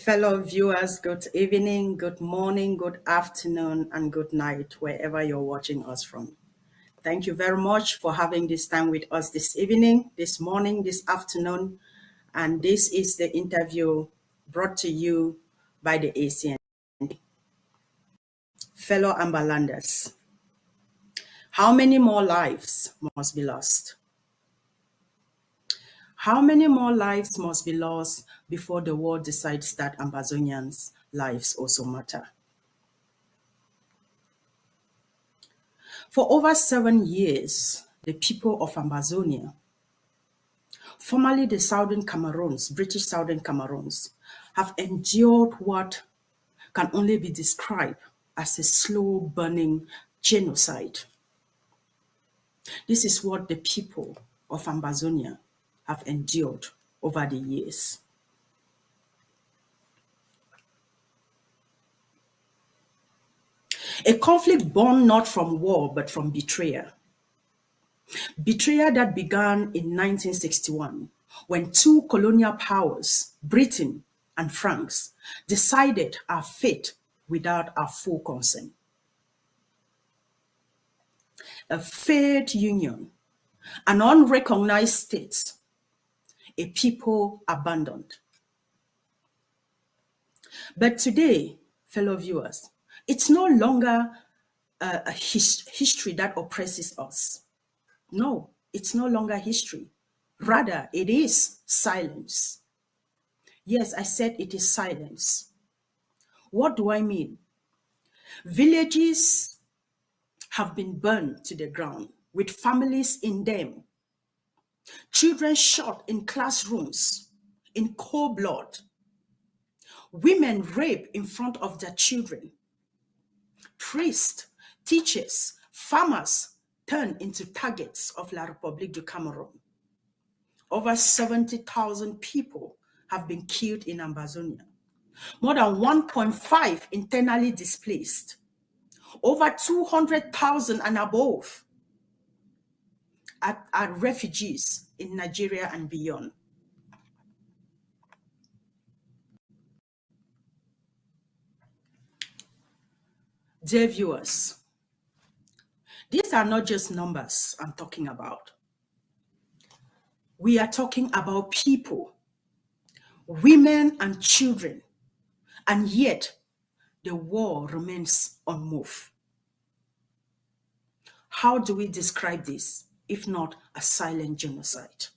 Fellow viewers, good evening, good morning, good afternoon, and good night, wherever you're watching us from. Thank you very much for having this time with us this evening, this morning, this afternoon. And this is the interview brought to you by the ACN. Fellow Amberlanders, how many more lives must be lost? How many more lives must be lost before the world decides that Ambazonians' lives also matter? For over 7 years, the people of Ambazonia, formerly the Southern Cameroons, British Southern Cameroons, have endured what can only be described as a slow-burning genocide. This is what the people of Ambazonia have endured over the years. A conflict born not from war, but from betrayal. Betrayal that began in 1961, when two colonial powers, Britain and France, decided our fate without our full consent. A failed union, an unrecognized state, a people abandoned. But today, fellow viewers, it's no longer a history that oppresses us. No, it's no longer history. Rather, it is silence. Yes, I said it is silence. What do I mean? Villages have been burned to the ground with families in them. Children shot in classrooms in cold blood. Women raped in front of their children. Priests, teachers, farmers turned into targets of La République du Cameroon. Over 70,000 people have been killed in Ambazonia. More than 1.5 internally displaced. Over 200,000 and above are refugees in Nigeria and beyond. Dear viewers, these are not just numbers I'm talking about. We are talking about people, women and children, and yet the war remains unmoved. How do we describe this, if not a silent genocide?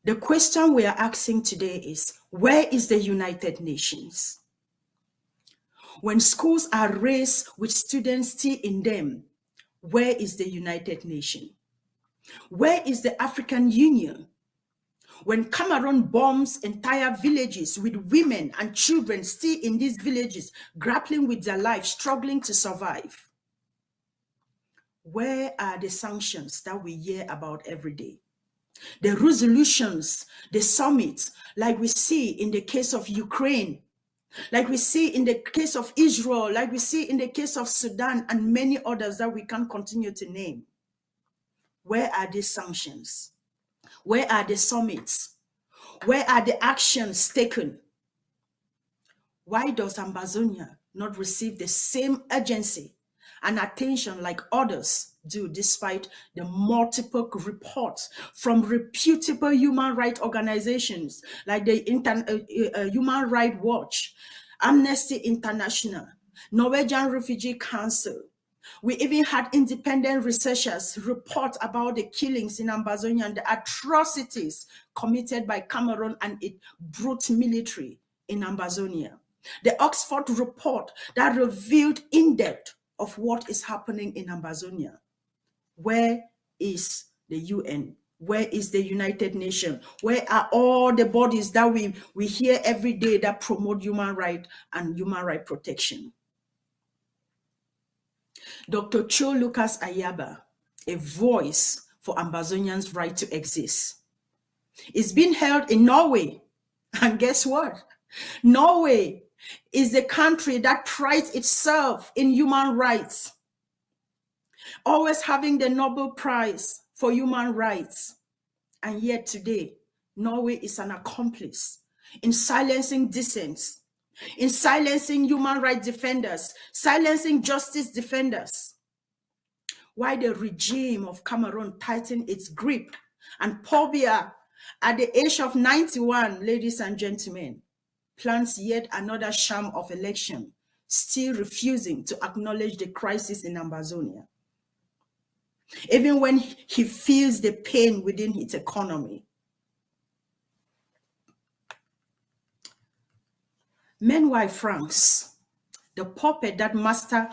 The question we are asking today is, where is the United Nations? When schools are raised with students still in them, where is the United Nations? Where is the African Union? When Cameroon bombs entire villages with women and children still in these villages, grappling with their lives, struggling to survive, where are the sanctions that we hear about every day? The resolutions, the summits, like we see in the case of Ukraine, like we see in the case of Israel, like we see in the case of Sudan and many others that we can't continue to name. Where are these sanctions? Where are the summits? Where are the actions taken? Why does Ambazonia not receive the same urgency and attention like others do, despite the multiple reports from reputable human rights organizations like the Human Rights Watch, Amnesty International, Norwegian Refugee Council? We even had independent researchers report about the killings in Ambazonia and the atrocities committed by Cameroon and its brute military in Ambazonia. The Oxford report that revealed in depth of what is happening in Ambazonia. Where is the UN? Where is the United Nations? Where are all the bodies that we hear every day that promote human rights and human rights protection? Dr. Cho Lucas Ayaba, a voice for Ambazonians' right to exist, is being held in Norway. And guess what? Norway is the country that prides itself in human rights, always having the Nobel Prize for human rights. And yet today, Norway is an accomplice in silencing dissents, in silencing human rights defenders, silencing justice defenders. Why the regime of Cameroon tightened its grip, and Paul Biya, at the age of 91, ladies and gentlemen, plans yet another sham of election, still refusing to acknowledge the crisis in Ambazonia, even when he feels the pain within its economy. Meanwhile, France, the puppet that master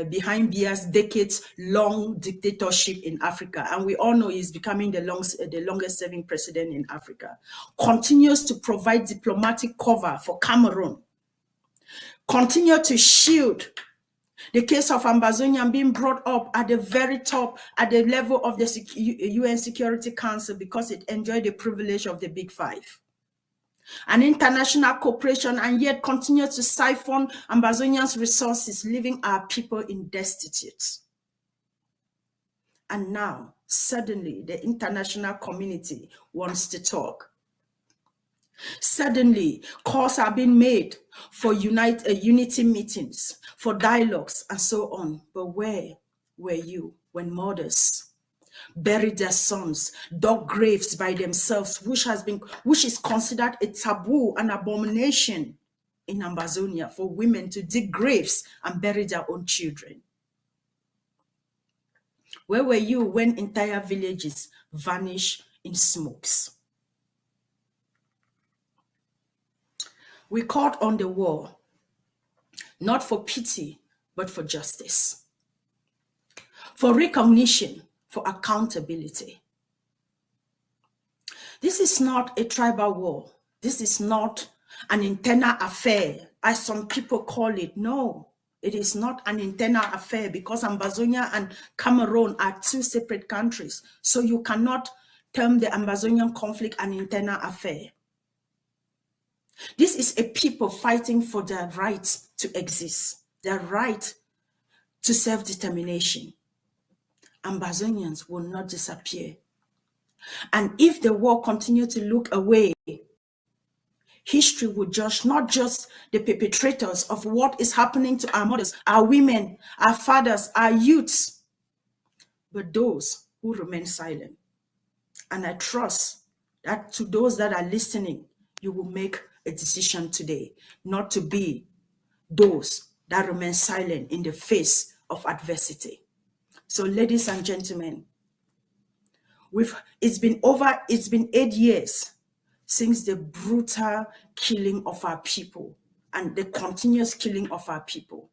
behind Biya's decades-long dictatorship in Africa, and we all know he's becoming the longest-serving president in Africa, continues to provide diplomatic cover for Cameroon, continue to shield the case of Ambazonia being brought up at the very top, at the level of the UN Security Council, because it enjoyed the privilege of the Big Five. An international cooperation, and yet continue to siphon Ambazonians' resources, leaving our people in destitute. And now, suddenly, the international community wants to talk. Suddenly, calls are being made for unity meetings, for dialogues, and so on. But where were you when mothers buried their sons, dug graves by themselves, which is considered a taboo, an abomination in Ambazonia for women to dig graves and bury their own children? Where were you when entire villages vanished in smokes? We called on the war, not for pity, but for justice, for recognition, for accountability. This is not a tribal war. This is not an internal affair, as some people call it. No, it is not an internal affair, because Ambazonia and Cameroon are two separate countries. So you cannot term the Ambazonian conflict an internal affair. This is a people fighting for their right to exist, their right to self-determination. Ambazonians will not disappear. And if the war continues to look away, history will judge not just the perpetrators of what is happening to our mothers, our women, our fathers, our youths, but those who remain silent. And I trust that to those that are listening, you will make a decision today not to be those that remain silent in the face of adversity. So, ladies and gentlemen, it's been 8 years since the brutal killing of our people and the continuous killing of our people.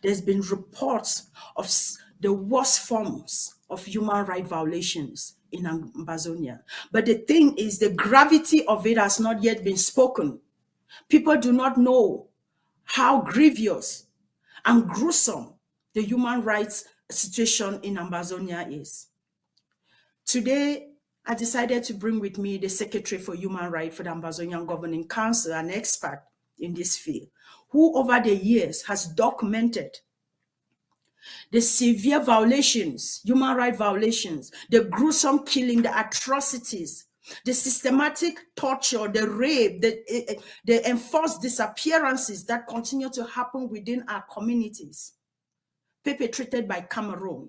There's been reports of the worst forms of human rights violations in Ambazonia. But the thing is, the gravity of it has not yet been spoken. People do not know how grievous and gruesome the human rights situation in Ambazonia is. Today, I decided to bring with me the Secretary for Human Rights for the Ambazonian Governing Council, an expert in this field, who over the years has documented the severe violations, human rights violations, the gruesome killing, the atrocities, the systematic torture, the rape, the enforced disappearances that continue to happen within our communities, perpetrated by Cameroon.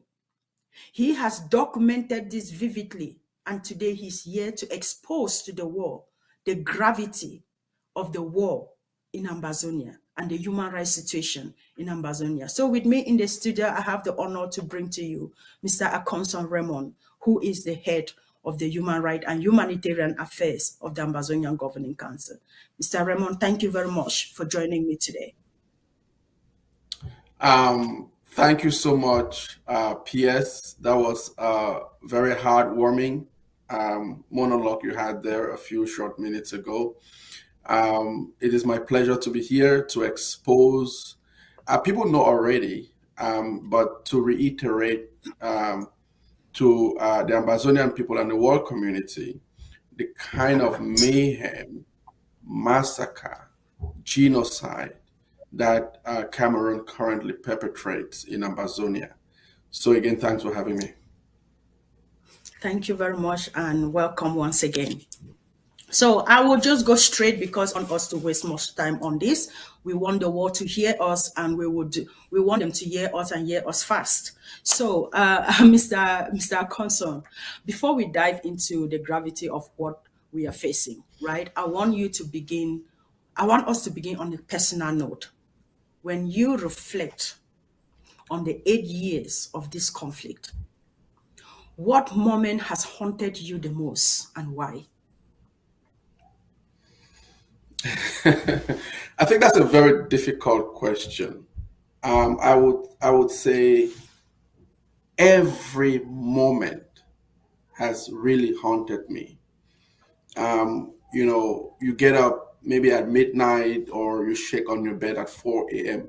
He has documented this vividly, and today he's here to expose to the world the gravity of the war in Ambazonia and the human rights situation in Ambazonia. So with me in the studio, I have the honor to bring to you Mr. Akonson Raymond, who is the head of the Human Rights and Humanitarian Affairs of the Ambazonian Governing Council. Mr. Raymond, thank you very much for joining me today. Thank you so much, PS. That was a very heartwarming monologue you had there a few short minutes ago. It is my pleasure to be here to expose, people know already, but to reiterate to the Ambazonian people and the world community, the kind of mayhem, massacre, genocide that Cameroon currently perpetrates in Ambazonia. So again, thanks for having me. Thank you very much and welcome once again. So I will just go straight because on us to waste much time on this. We want the world to hear us, and we want them to hear us and hear us fast. So, Mr. Conson, before we dive into the gravity of what we are facing, right? I want us to begin on a personal note. When you reflect on the 8 years of this conflict, what moment has haunted you the most and why? I think that's a very difficult question. I would say every moment has really haunted me. You get up maybe at midnight or you shake on your bed at 4 a.m.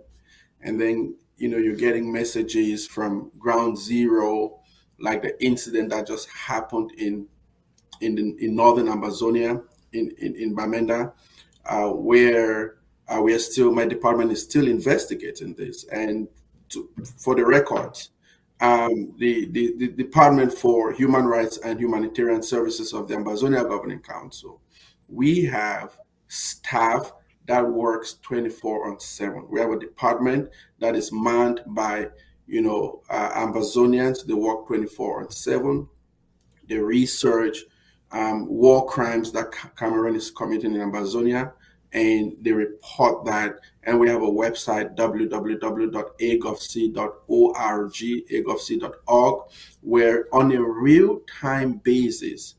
and then you're getting messages from ground zero, like the incident that just happened in northern Amazonia, in Bamenda, where we are still, my department is still investigating this. And for the record, the Department for Human Rights and Humanitarian Services of the Amazonia Governing Council, we have staff that works 24 on 7. We have a department that is manned by, Amazonians. They work 24 on 7. They research war crimes that Cameroon is committing in Amazonia, and they report that. And we have a website, www.agofc.org, where on a real-time basis,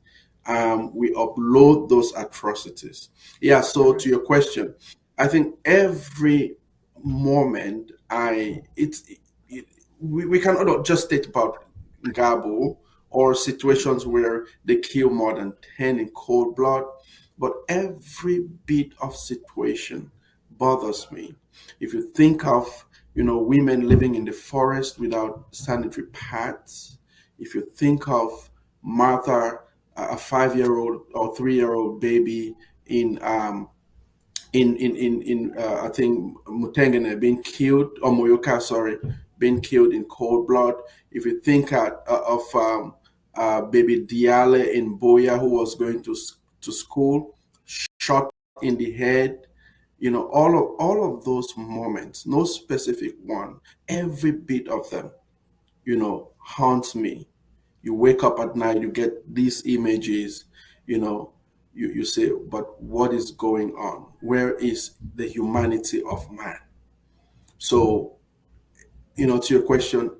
we upload those atrocities. Yeah, so to your question, I think every moment we cannot just state about Gabo or situations where they kill more than 10 in cold blood, but every bit of situation bothers me. If you think of, women living in the forest without sanitary pads, if you think of Martha, a 5-year-old or 3-year-old baby in I think Mutengene being killed, or Moyoka, sorry, being killed in cold blood. If you think of baby Diale in Boya, who was going to school, shot in the head, all of those moments, no specific one, every bit of them, haunts me. You wake up at night, you get these images, you know, you say, but what is going on? Where is the humanity of man? So, to your question,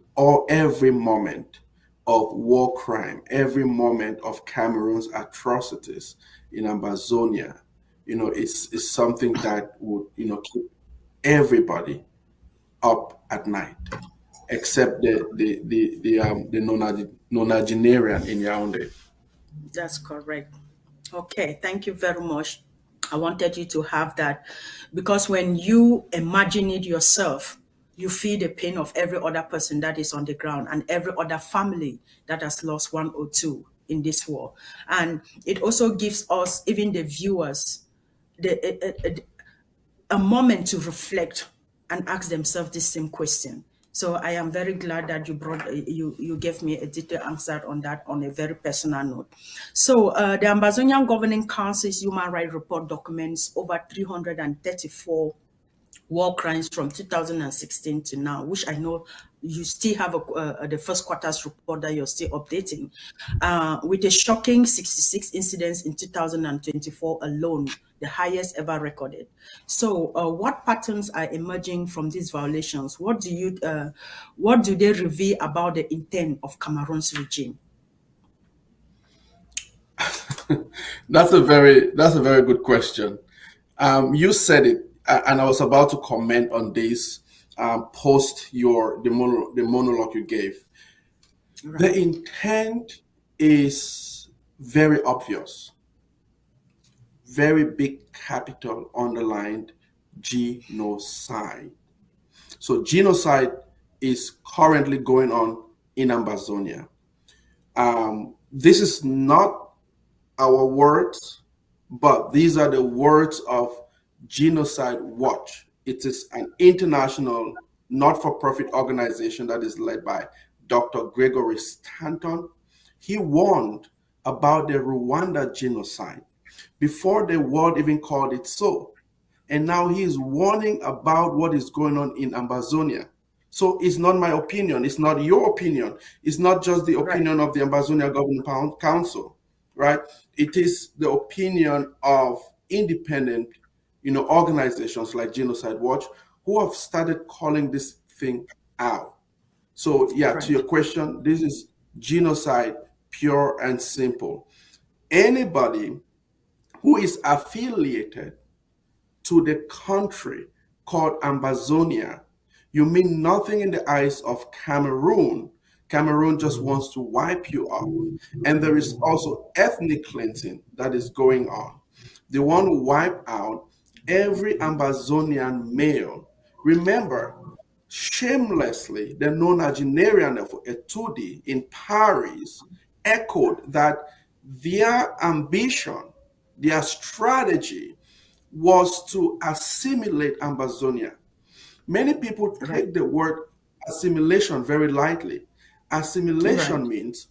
every moment of war crime, every moment of Cameroon's atrocities in Amazonia, it's something that would, keep everybody up at night, except the nonagenarian in Yaoundé. That's correct. Okay, thank you very much. I wanted you to have that because when you imagine it yourself, you feel the pain of every other person that is on the ground and every other family that has lost one or two in this war. And it also gives us, even the viewers, a moment to reflect and ask themselves this same question. So I am very glad that you gave me a detailed answer on that on a very personal note. So the Amazonian Governing Council's Human Rights Report documents over 334 war crimes from 2016 to now, which I know you still have the first quarter's report that you're still updating, with a shocking 66 incidents in 2024 alone, the highest ever recorded. So, what patterns are emerging from these violations? What do they reveal about the intent of Cameroon's regime? That's a very good question. You said it, and I was about to comment on this post the monologue you gave. Right. The intent is very obvious, very big capital underlined genocide. So genocide is currently going on in Amazonia. This is not our words, but these are the words of Genocide Watch. It is an international not-for-profit organization that is led by Dr. Gregory Stanton. He warned about the Rwanda genocide. before the world even called it so. And now he is warning about what is going on in Ambazonia. So it's not my opinion. It's not your opinion. It's not just the Right. opinion of the Ambazonia Governing Council, right? It is the opinion of independent, organizations like Genocide Watch who have started calling this thing out. So yeah, to Right. your question, this is genocide, pure and simple. Anybody who is affiliated to the country called Ambazonia, you mean nothing in the eyes of Cameroon. Cameroon just wants to wipe you off. And there is also ethnic cleansing that is going on. They want to wipe out every Ambazonian male. Remember, shamelessly, the nonagenarian of Etudi in Paris echoed that their ambition, their strategy was to assimilate Ambazonia. Many people Right. take the word assimilation very lightly. Right. Assimilation means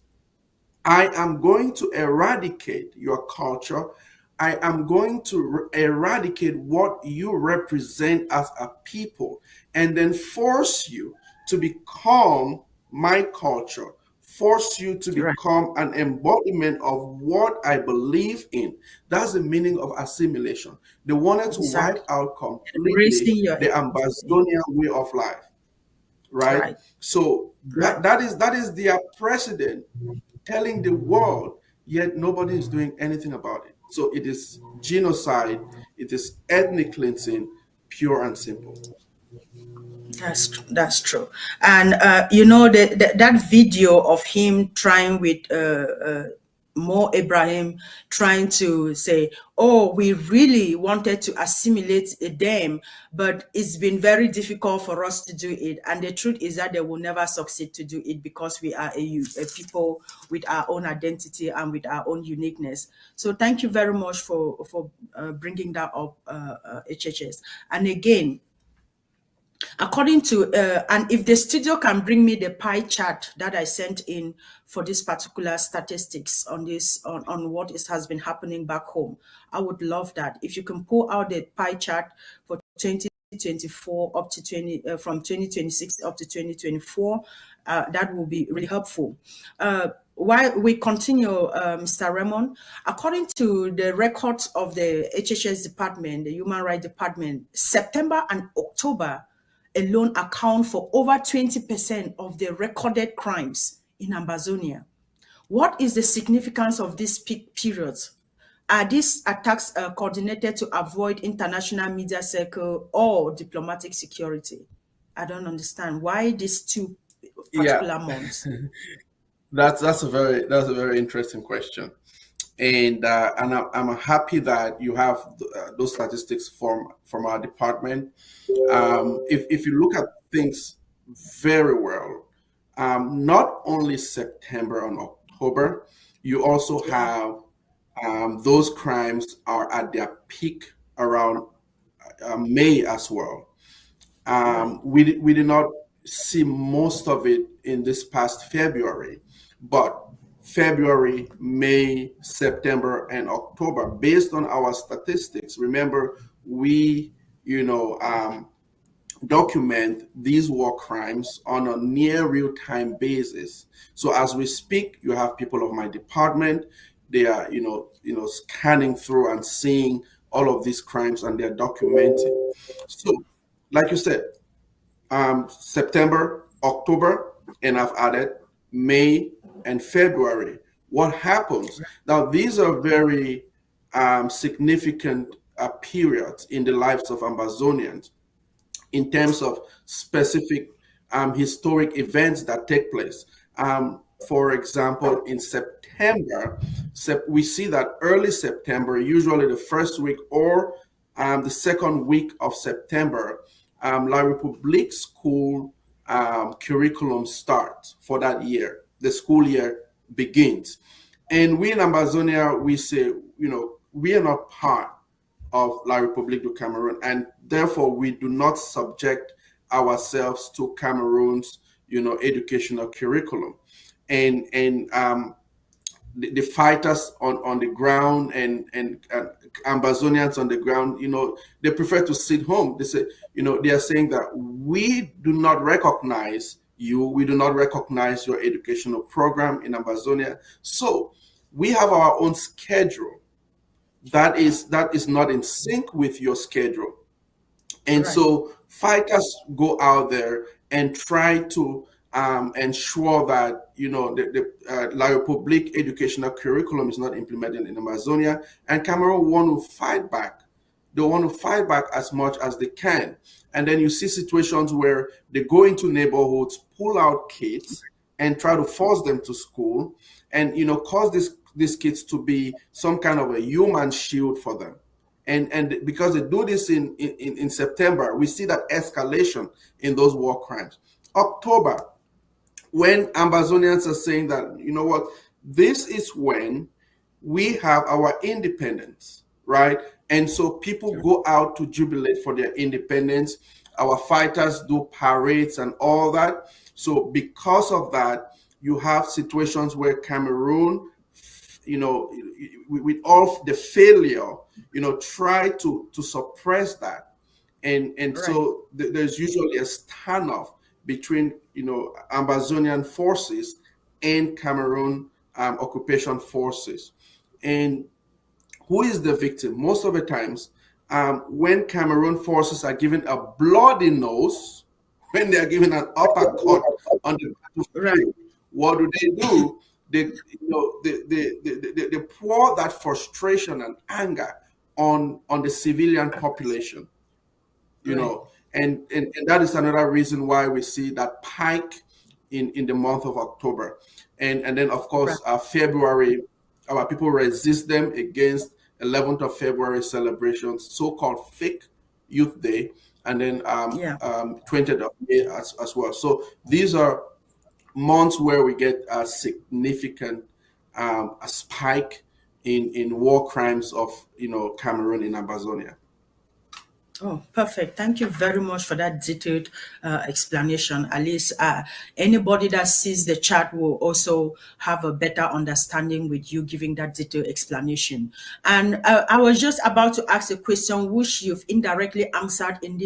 I am going to eradicate your culture. I am going to eradicate what you represent as a people and then force you to become my culture, force you to Right. become an embodiment of what I believe in. That's the meaning of assimilation. They wanted to wipe Exactly. out completely Erasing your the identity. Ambazonian way of life, right? Right. So Right. that is their president telling the world, yet nobody is doing anything about it. So it is genocide, it is ethnic cleansing, pure and simple. That's true. And that video of him trying with Mo Ibrahim trying to say, "Oh, we really wanted to assimilate them, but it's been very difficult for us to do it." And the truth is that they will never succeed to do it because we are a people with our own identity and with our own uniqueness. So thank you very much for bringing that up, HHS. And again, according to and if the studio can bring me the pie chart that I sent in for this particular statistics on this on what has been happening back home, I would love that. If you can pull out the pie chart for 2024 up to 20 from 2026 up to 2024, that will be really helpful. While we continue, Mr. Raymond, according to the records of the HHS department, the Human Rights Department, September and October alone account for over 20% of the recorded crimes in Ambazonia. What is the significance of these peak periods? Are these attacks coordinated to avoid international media circle or diplomatic security? I don't understand why these two Yeah, particular months. that's a very interesting question, and I'm happy that you have those statistics from our department. If you look at things very well, not only September and October, you also Yeah, have those crimes are at their peak around May as well. right, We did not see most of it in this past February, but February, May, September, and October, based on our statistics. Remember, we, document these war crimes on a near real-time basis. So as we speak, you have people of my department. They are, scanning through and seeing all of these crimes, and they're documenting. So, like you said, September, October, and I've added May and February. What happens now? These are very significant periods in the lives of Ambazonians in terms of specific historic events that take place. For example, in September, we see that early September, usually the first week or the second week of September, La Republique school curriculum starts for that year. The school year begins. And we in Amazonia, we say, we are not part of La République du Cameroon, and therefore we do not subject ourselves to Cameroon's, educational curriculum. And the fighters on the ground and Ambazonians on the ground, they prefer to sit home. They say, they are saying that we do not recognize you, we do not recognize your educational program in Amazonia. So we have our own schedule that is not in sync with your schedule. And Right. so fighters go out there and try to ensure that the La Republique educational curriculum is not implemented in Amazonia, and Cameroon want to fight back. They want to fight back as much as they can, and then you see situations where they go into neighborhoods, pull out kids, and try to force them to school, and cause these kids to be some kind of a human shield for them. And because they do this in September, we see that escalation in those war crimes. October, when Amazonians are saying that, what, this is when we have our independence, right? And so people go out to jubilate for their independence. Our fighters do parades and all that. So because of that, you have situations where Cameroon, with all the failure, try to suppress that. And Right. so there's usually a standoff between Amazonian forces and Cameroon occupation forces. And who is the victim? Most of the times, when Cameroon forces are given a bloody nose, when they are given an uppercut on the Right. battlefield, what do? They pour that frustration and anger on the civilian population, Right. and that is another reason why we see that pike in the month of October. And then of Right. course February, our people resist them against 11th of February celebrations, so-called fake Youth Day, and then Yeah. 20th of May as well. So these are months where we get a significant a spike in war crimes of Cameroon in Amazonia. Oh, perfect. Thank you very much for that detailed explanation. At least anybody that sees the chat will also have a better understanding with you giving that detailed explanation. And I was just about to ask a question which you've indirectly answered in this